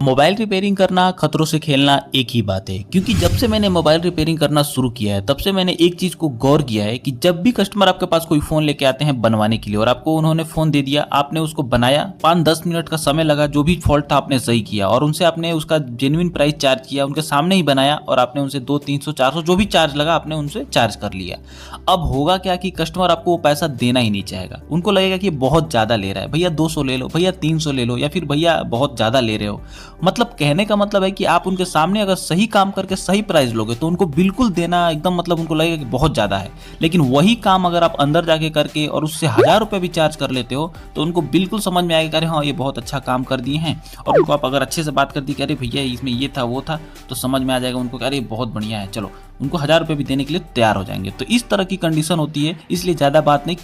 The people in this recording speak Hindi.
मोबाइल रिपेयरिंग करना, खतरों से खेलना एक ही बात है। क्योंकि जब से मैंने मोबाइल रिपेयरिंग करना शुरू किया है, तब से मैंने एक चीज़ को गौर किया है कि जब भी कस्टमर आपके पास कोई फ़ोन लेके आते हैं बनवाने के लिए और आपको उन्होंने फ़ोन दे दिया, आपने उसको बनाया, 5-10 मिनट का समय लगा, जो भी फ़ॉल्ट था आपने सही किया और उनसे आपने उसका जेन्युइन प्राइस चार्ज किया, उनके सामने ही बनाया और आपने उनसे 200-300-400 जो भी चार्ज लगा आपने उनसे चार्ज कर लिया। अब होगा क्या कि कस्टमर आपको वो पैसा देना ही नहीं चाहेगा। उनको लगेगा कि बहुत ज़्यादा ले रहा है, भैया 200 ले लो, भैया 300 ले लो, या फिर भैया बहुत ज़्यादा ले रहे हो। मतलब कहने का मतलब है कि आप उनके सामने अगर सही काम करके सही प्राइस लोगे तो उनको बिल्कुल देना एकदम, मतलब उनको लगेगा कि बहुत ज़्यादा है। लेकिन वही काम अगर आप अंदर जाके करके और उससे 1000 रुपये भी चार्ज कर लेते हो तो उनको बिल्कुल समझ में आएगा कि अरे हाँ ये बहुत अच्छा काम कर दिए हैं। और उनको आप अगर अच्छे से बात कर दी कि अरे भैया इसमें ये था वो था, तो समझ में आ जाएगा उनको कि अरे बहुत बढ़िया है, चलो उनको 1000 रुपये भी देने के लिए तैयार हो जाएंगे। तो इस तरह की कंडीशन होती है, इसलिए ज़्यादा बात नहीं